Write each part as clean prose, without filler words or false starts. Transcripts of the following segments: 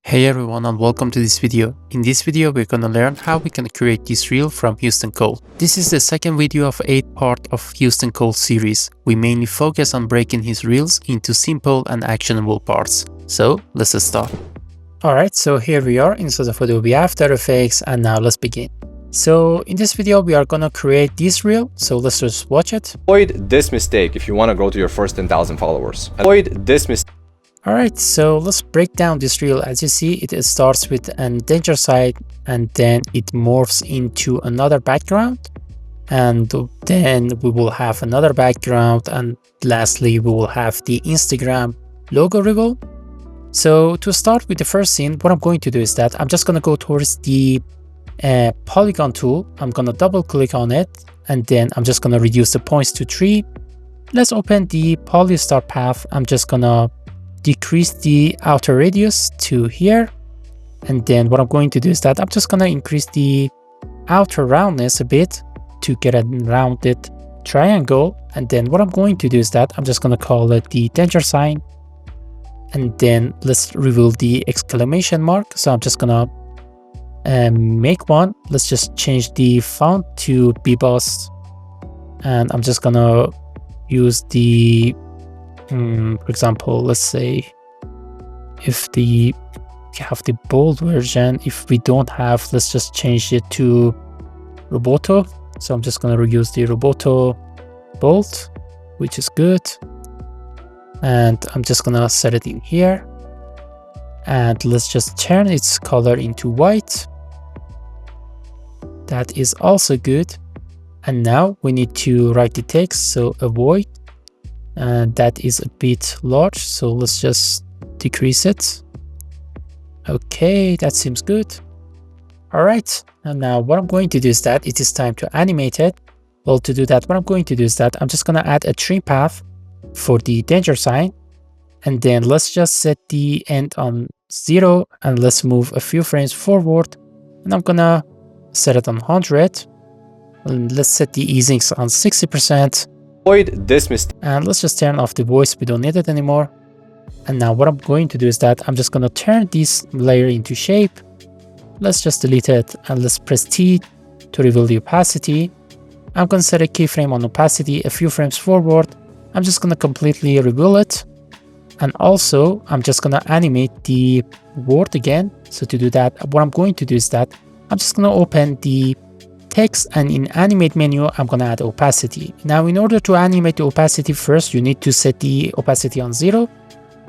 Hey everyone and welcome to this video. In this video we're gonna learn how we can create this reel from Huston Kold. This is the second video of 8-part of Huston Kold series. We mainly focus on breaking his reels into simple and actionable parts. So let's start. Alright, so here we are inside of Adobe After Effects and now let's begin. So in this video we are gonna create this reel, so let's just watch it. Avoid this mistake if you want to grow to your first 10,000 followers. Avoid this mistake. Alright, so let's break down this reel. As you see, it starts with an danger site and then it morphs into another background. And then we will have another background and lastly we will have the Instagram logo reveal. So to start with the first scene, what I'm going to do is that I'm just going to go towards the polygon tool. I'm going to double click on it and then I'm just going to reduce the points to 3. Let's open the polystar path. I'm just going to decrease the outer radius to here, and then what I'm going to do is that I'm just going to increase the outer roundness a bit to get a rounded triangle. And then what I'm going to do is that I'm just going to call it the danger sign, and then let's reveal the exclamation mark. So I'm just going to make one. Let's just change the font to Beboss, and I'm just going to use the for example, let's say if we have the bold version, if we don't have, let's just change it to Roboto. So I'm just going to reuse the Roboto bold, which is good. And I'm just going to set it in here. And let's just turn its color into white. That is also good. And now we need to write the text, so avoid. And that is a bit large, so let's just decrease it. Okay, that seems good. All right, and now what I'm going to do is that it is time to animate it. Well, to do that, what I'm going to do is that I'm just going to add a trim path for the danger sign, and then let's just set the end on 0 and let's move a few frames forward, and I'm gonna set it on 100 and let's set the easings on 60%. Avoid this mistake. And let's just turn off the voice, we don't need it anymore. And now what I'm going to do is that I'm just going to turn this layer into shape. Let's just delete it and let's press T to reveal the opacity. I'm going to set a keyframe on opacity a few frames forward. I'm just going to completely reveal it. And also I'm just going to animate the word again. So to do that, what I'm going to do is that I'm just going to open the text, and in animate menu I'm going to add opacity. Now in order to animate the opacity, first you need to set the opacity on 0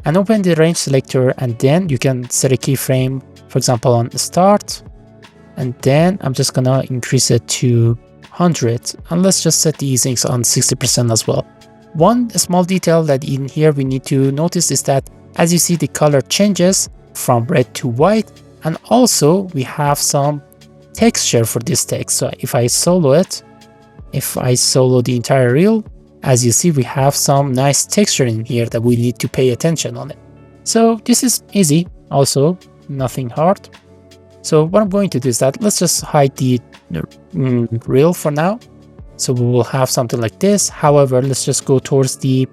and open the range selector, and then you can set a keyframe, for example on start, and then I'm just going to increase it to 100 and let's just set the easings on 60% as well. One small detail that in here we need to notice is that as you see the color changes from red to white, and also we have some texture for this text. So if I solo it, if I solo the entire reel, as you see we have some nice texture in here that we need to pay attention on it. So this is easy, also nothing hard. So what I'm going to do is that let's just hide the reel for now. So we will have something like this. However, let's just go towards the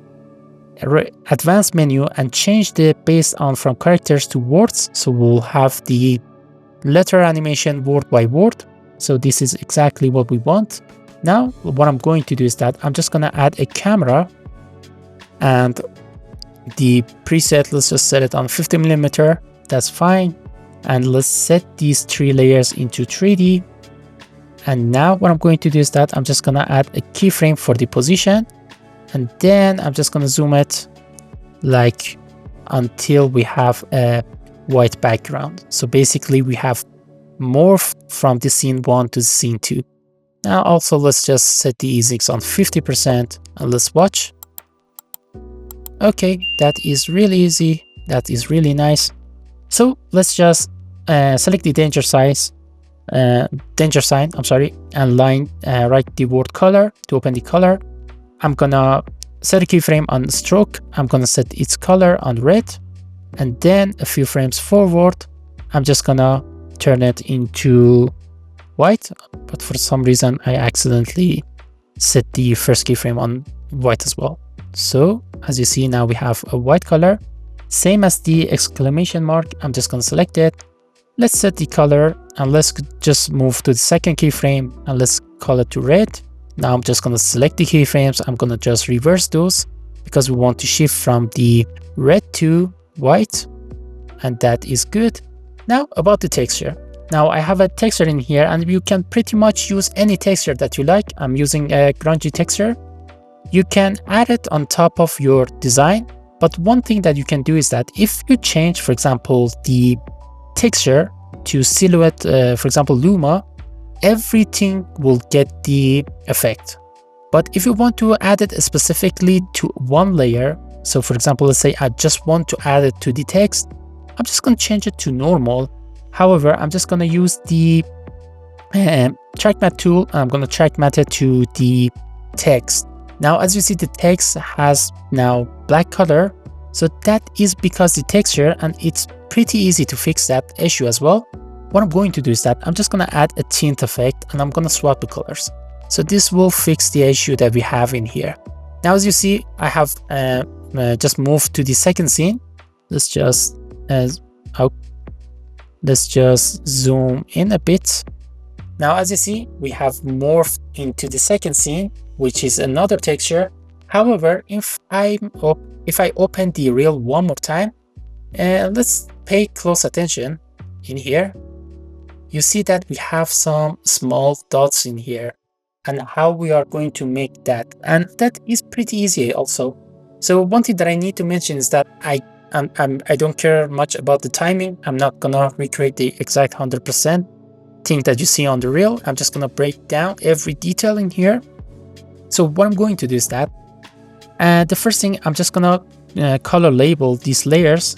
advanced menu and change the based on from characters to words. So we'll have the letter animation word by word. So this is exactly what we want. Now what I'm going to do is that I'm just going to add a camera, and the preset, let's just set it on 50mm. That's fine. And let's set these 3 layers into 3D. And now what I'm going to do is that I'm just going to add a keyframe for the position, and then I'm just going to zoom it like until we have a white background. So basically we have morphed from the scene 1 to scene 2. Now also let's just set the easings on 50% and let's watch. Okay, that is really easy. That is really nice. So let's just select the danger sign, and write the word color to open the color. I'm gonna set a keyframe on stroke. I'm gonna set its color on red. And then a few frames forward, I'm just gonna turn it into white, but for some reason I accidentally set the first keyframe on white as well. So as you see, now we have a white color. Same as the exclamation mark, I'm just gonna select it. Let's set the color and let's just move to the second keyframe and let's call it to red. Now I'm just gonna select the keyframes. I'm gonna just reverse those because we want to shift from the red to white, and that is good. Now about the texture. Now I have a texture in here and you can pretty much use any texture that you like. I'm using a grungy texture. You can add it on top of your design, but one thing that you can do is that if you change, for example, the texture to silhouette, for example, Luma, everything will get the effect. But if you want to add it specifically to one layer, so for example, let's say I just want to add it to the text, I'm just going to change it to normal. However, I'm just going to use the track matte tool. I'm going to track matte it to the text. Now, as you see, the text has now black color. So that is because the texture, and it's pretty easy to fix that issue as well. What I'm going to do is that I'm just going to add a tint effect and I'm going to swap the colors. So this will fix the issue that we have in here. Now, as you see, I have just moved to the second scene. Let's just zoom in a bit. Now, as you see, we have morphed into the second scene, which is another texture. However, if I open the reel one more time, let's pay close attention in here. You see that we have some small dots in here, and how we are going to make that. And that is pretty easy also. So one thing that I need to mention is that I don't care much about the timing. I'm not gonna recreate the exact 100% thing that you see on the reel. I'm just gonna break down every detail in here. So what I'm going to do is that the first thing, I'm just gonna color label these layers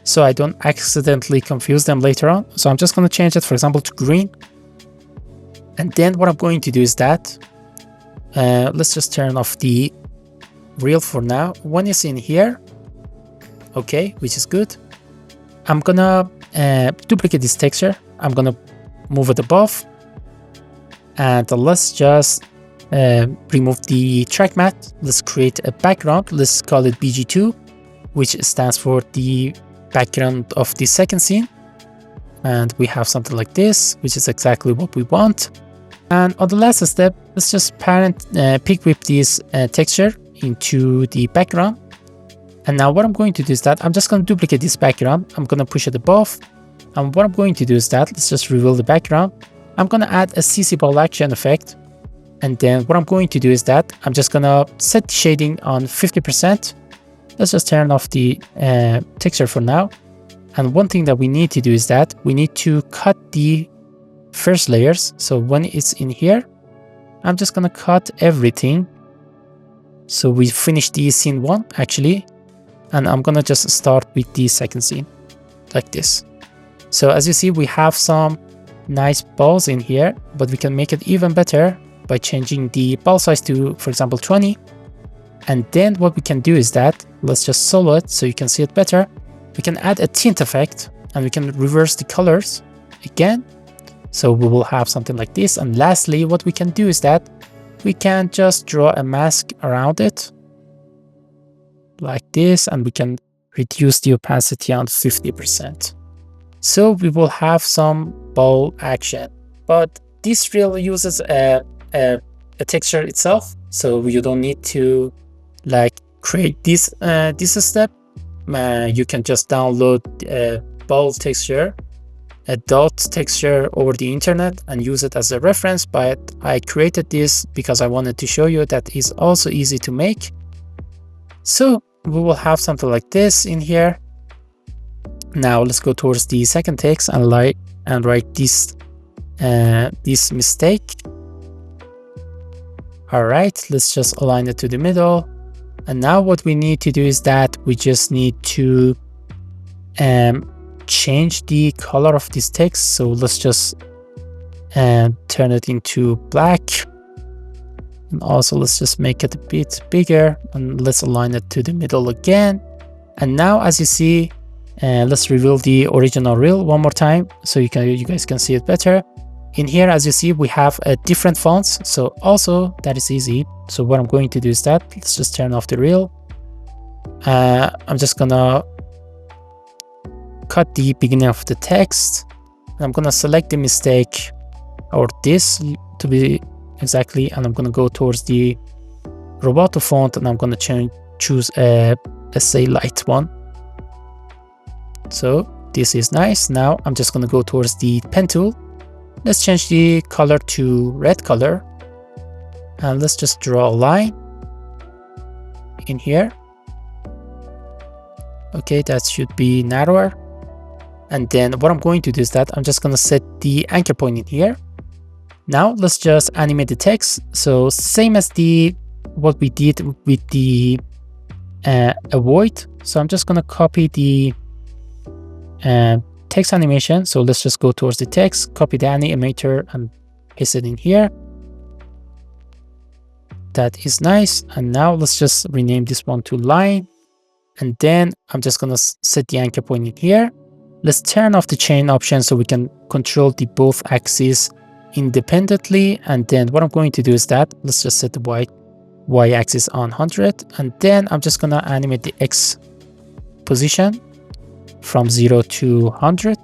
so I don't accidentally confuse them later on. So I'm just gonna change it, for example, to green. And then what I'm going to do is that let's just turn off the reel for now. One is in here, okay, which is good. I'm gonna duplicate this texture. I'm gonna move it above, and let's just remove the track matte. Let's create a background. Let's call it BG2, which stands for the background of the second scene. And we have something like this, which is exactly what we want. And on the last step, let's just pick whip this texture into the background. And now what I'm going to do is that I'm just going to duplicate this background. I'm going to push it above. And what I'm going to do is that let's just reveal the background. I'm going to add a CC ball action effect. And then what I'm going to do is that I'm just going to set the shading on 50%. Let's just turn off the texture for now. And one thing that we need to do is that we need to cut the first layers. So when it's in here, I'm just going to cut everything. So we finished the scene 1 actually. And I'm going to just start with the second scene like this. So as you see, we have some nice balls in here, but we can make it even better by changing the ball size to, for example, 20. And then what we can do is that let's just solo it so you can see it better. We can add a tint effect and we can reverse the colors again. So we will have something like this. And lastly, what we can do is that we can just draw a mask around it like this, and we can reduce the opacity on 50%. So we will have some ball action, but this reel uses a texture itself. So you don't need to like create this step. You can just download a ball texture, a dot texture over the internet and use it as a reference. But I created this because I wanted to show you that is also easy to make. So we will have something like this in here. Now let's go towards the second text and write this mistake. All right, let's just align it to the middle. And now what we need to do is that we just need to change the color of this text. So let's just turn it into black. And also let's just make it a bit bigger and let's align it to the middle again. And now as you see, let's reveal the original reel one more time so you guys can see it better. In here, as you see, we have different fonts. So also that is easy. So what I'm going to do is that let's just turn off the reel. I'm just gonna cut the beginning of the text. And I'm gonna select the mistake, or this to be exactly, and I'm gonna go towards the Roboto font, and I'm gonna choose a, let's say, light one. So this is nice. Now I'm just gonna go towards the pen tool. Let's change the color to red color, and let's just draw a line in here. Okay, that should be narrower. And then what I'm going to do is that I'm just gonna set the anchor point in here. Now let's just animate the text. So same as what we did with the avoid. So I'm just gonna copy the text animation. So let's just go towards the text, copy the animator and paste it in here. That is nice. And now let's just rename this one to line. And then I'm just gonna set the anchor point in here. Let's turn off the chain option so we can control the both axes independently. And then what I'm going to do is that let's just set the y axis on 100. And then I'm just gonna animate the X position from 0 to 100.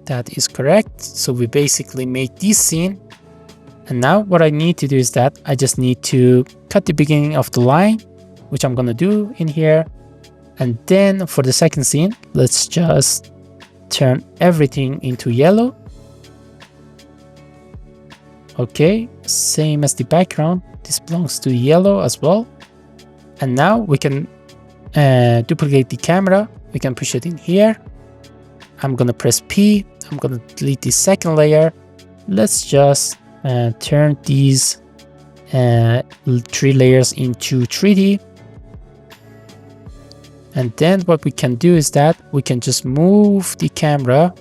That is correct. So we basically made this scene. And now what I need to do is that I just need to cut the beginning of the line, which I'm gonna do in here. And then for the second scene, let's just turn everything into yellow. Okay, same as the background. This belongs to yellow as well. And now we can duplicate the camera. We can push it in here. I'm gonna press P. I'm gonna delete the second layer. Let's just turn these 3 layers into 3D. And then what we can do is that we can just move the camera.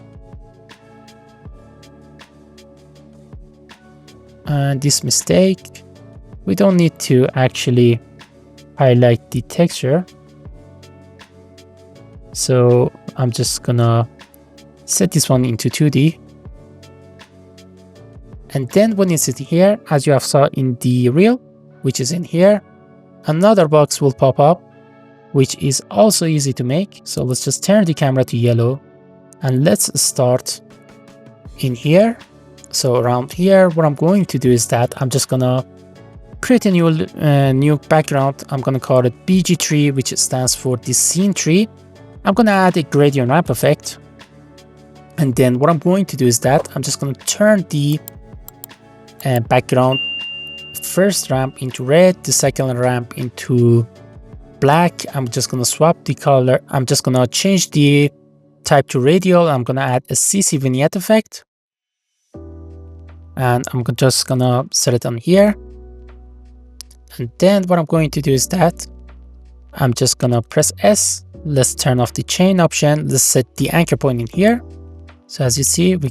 And this mistake, we don't need to actually highlight the texture. So I'm just gonna set this one into 2D. And then when it's in here, as you have saw in the reel, which is in here, another box will pop up, which is also easy to make. So let's just turn the camera to yellow and let's start in here. So around here, what I'm going to do is that I'm just gonna create a new background. I'm gonna call it BG3, which stands for the scene tree. I'm gonna add a gradient ramp effect. And then what I'm going to do is that I'm just gonna turn the background first ramp into red, the second ramp into black. I'm just gonna swap the color. I'm just gonna change the type to radial. I'm gonna add a CC vignette effect. And I'm just gonna set it on here. And then what I'm going to do is that I'm just gonna press S. Let's turn off the chain option. Let's set the anchor point in here. So as you see, we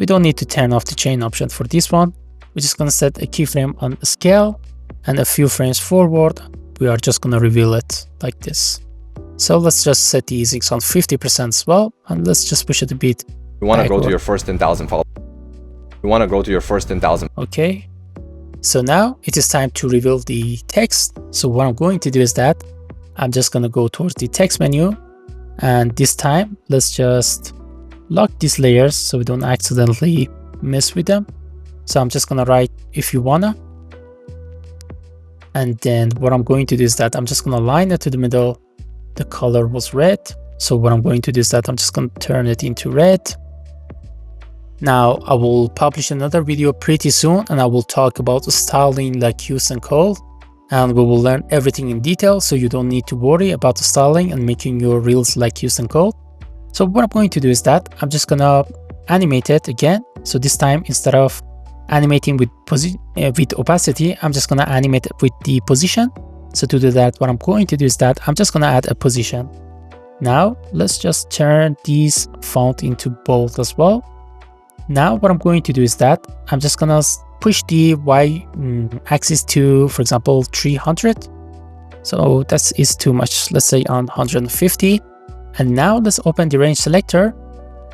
don't need to turn off the chain option for this one. We're just gonna set a keyframe on scale and a few frames forward. We are just gonna reveal it like this. So let's just set the easings on 50% as well. And let's just push it a bit. You wanna go to your first 10,000 followers. You wanna go to your first 10,000. Okay. So now it is time to reveal the text. So what I'm going to do is that I'm just gonna go towards the text menu. And this time, let's just lock these layers so we don't accidentally mess with them. So I'm just gonna write if you wanna. And then what I'm going to do is that I'm just gonna line it to the middle. The color was red. So what I'm going to do is that I'm just gonna turn it into red. Now I will publish another video pretty soon and I will talk about styling like Huston Kold. And we will learn everything in detail so you don't need to worry about the styling and making your reels like Huston Kold. So what I'm going to do is that I'm just gonna animate it again. So this time, instead of animating with opacity, I'm just gonna animate it with the position. So to do that, what I'm going to do is that I'm just gonna add a position. Now let's just turn this font into bold as well. Now what I'm going to do is that I'm just gonna push the Y axis to, for example, 300. So that is too much. Let's say on 150. And now let's open the range selector,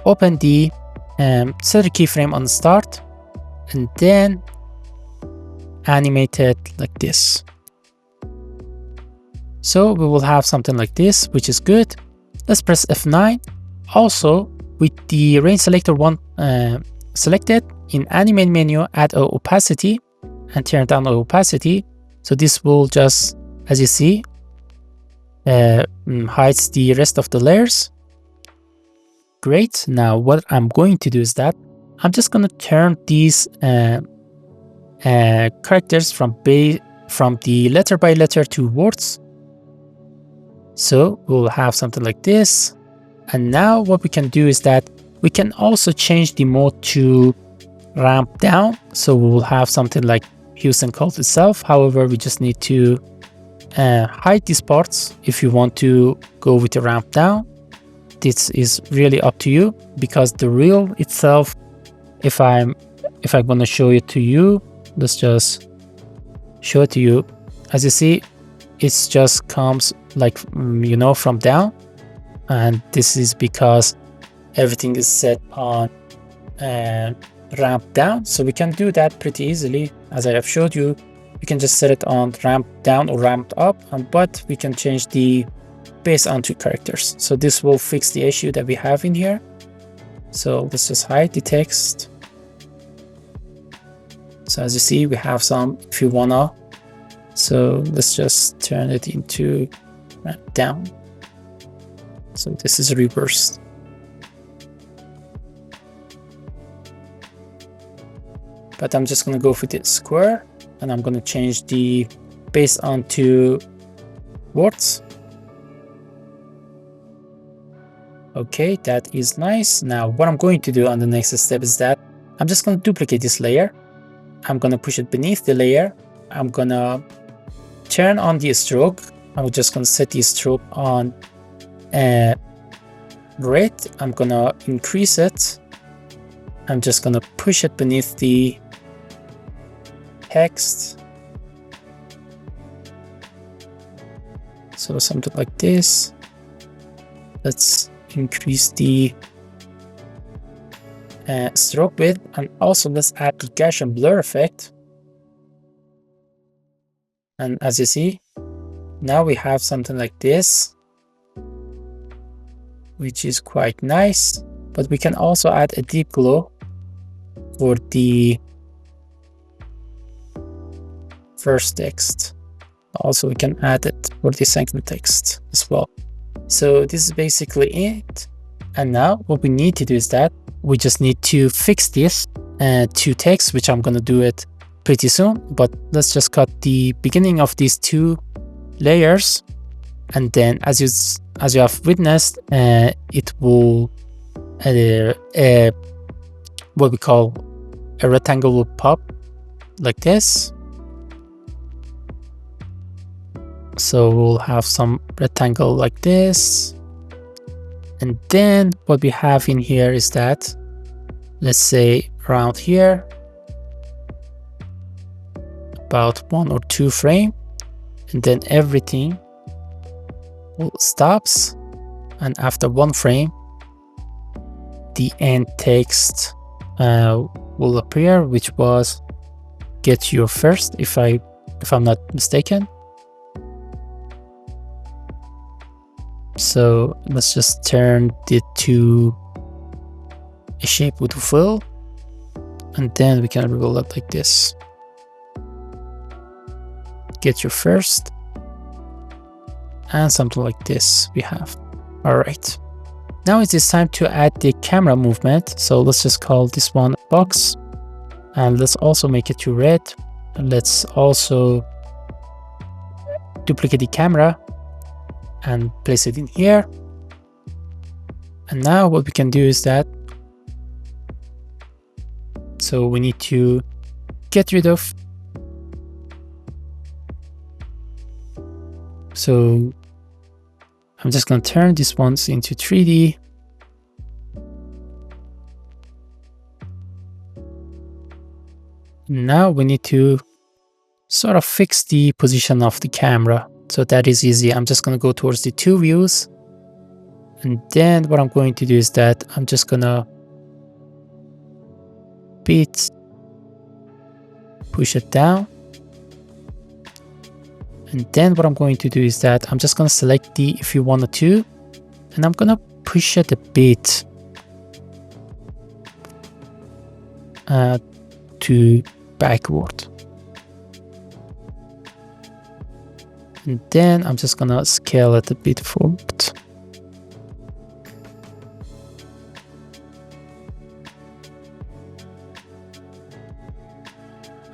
open the set a keyframe on the start, and then animate it like this. So we will have something like this, which is good. Let's press F9. Also, with the range selector one selected, in animate menu, add opacity and turn down opacity. So this will just, as you see, hides the rest of the layers. Great. Now what I'm going to do is that I'm just going to turn these characters from the letter by letter to words. So we'll have something like this. And now what we can do is that we can also change the mode to ramp down. So we will have something like Huston Kold itself. However, we just need to hide these parts if you want to go with the ramp down. This is really up to you, because the reel itself, if I'm going to show it to you, let's just show it to you. As you see, it just comes like, from down. And this is because everything is set on ramp down. So we can do that pretty easily. As I have showed you, we can just set it on ramp down or ramped up, but we can change the base onto characters. So this will fix the issue that we have in here. So let's just hide the text. So as you see, we have some if you wanna. So let's just turn it into ramp down. So this is reversed. But I'm just gonna go for the square, and I'm gonna change the base onto words. Okay, that is nice. Now what I'm going to do on the next step is that I'm just gonna duplicate this layer. I'm gonna push it beneath the layer. I'm gonna turn on the stroke. I'm just gonna set the stroke on red. I'm gonna increase it. I'm just gonna push it beneath the text. So something like this. Let's increase the stroke width, and also let's add the Gaussian blur effect. And as you see, now we have something like this, which is quite nice. But we can also add a deep glow for the first text. Also, we can add it for the second text as well. So this is basically it. And now what we need to do is that we just need to fix this two text, which I'm gonna do it pretty soon. But let's just cut the beginning of these two layers, and then as you have witnessed, it will what we call a rectangle will pop like this. So we'll have some rectangle like this. And then what we have in here is that, let's say around here, about 1 or 2 frame, and then everything will stops. And after 1 frame, the end text will appear, which was get your first, if I'm not mistaken. So let's just turn it to a shape with fill, and then we can reveal it like this. Get your first, and something like this we have. All right. Now it is time to add the camera movement. So let's just call this one box, and let's also make it to red. And let's also duplicate the camera and place it in here. And now what we can do is that, so we need to get rid of, so I'm just going to turn these ones into 3D. Now we need to sort of fix the position of the camera. So that is easy. I'm just going to go towards the 2 views. And then what I'm going to do is that I'm just going to push it down. And then what I'm going to do is that I'm just going to select the if you want to, and I'm going to push it a bit to backward. And then I'm just going to scale it a bit forward.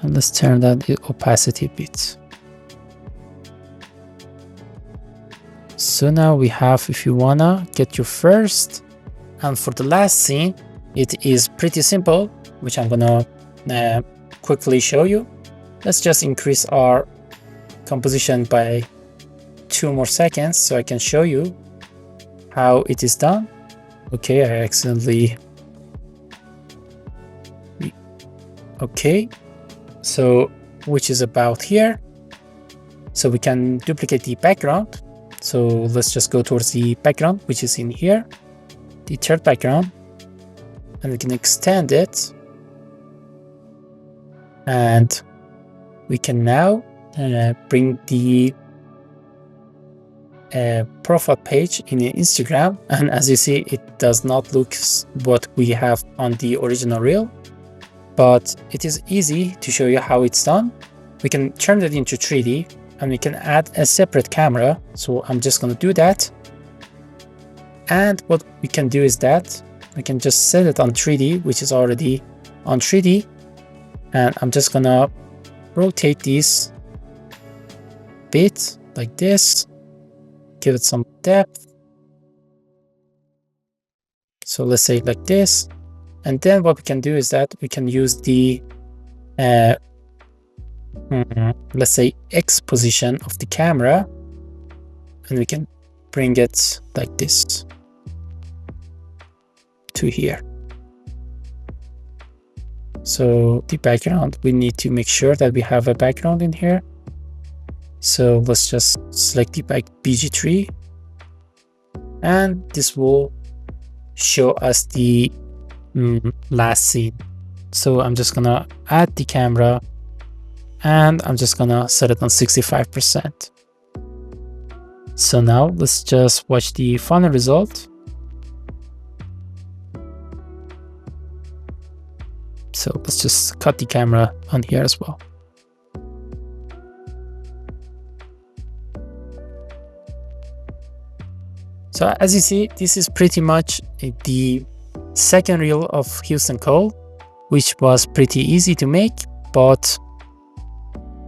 And let's turn down the opacity a bit. So now we have, if you wanna get your first, and for the last scene, it is pretty simple, which I'm gonna quickly show you. Let's just increase our composition by 2 more seconds so I can show you how it is done. Okay, I accidentally. Okay, so which is about here. So we can duplicate the background. So let's just go towards the background, which is in here, the third background, and we can extend it. And we can now bring the profile page in Instagram. And as you see, it does not look what we have on the original reel, but it is easy to show you how it's done. We can turn it into 3D, and we can add a separate camera. So I'm just going to do that. And what we can do is that we can just set it on 3D, which is already on 3D. And I'm just going to rotate this bit like this, give it some depth. So let's say like this. And then what we can do is that we can use the let's say X position of the camera, and we can bring it like this to here. So the background, we need to make sure that we have a background in here. So let's just select the BG3, and this will show us the last scene. So I'm just gonna add the camera, and I'm just gonna set it on 65%. So now let's just watch the final result. So let's just cut the camera on here as well. So as you see, this is pretty much the second reel of Huston Kold, which was pretty easy to make. But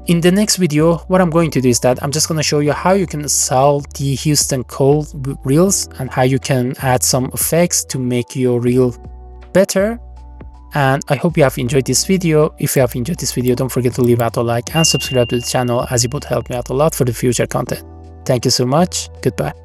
in the next video, what I'm going to do is that I'm just going to show you how you can solve the Huston Kold reels and how you can add some effects to make your reel better. And I hope you have enjoyed this video. If you have enjoyed this video, don't forget to leave out a like and subscribe to the channel, as it would help me out a lot for the future content. Thank you so much. Goodbye.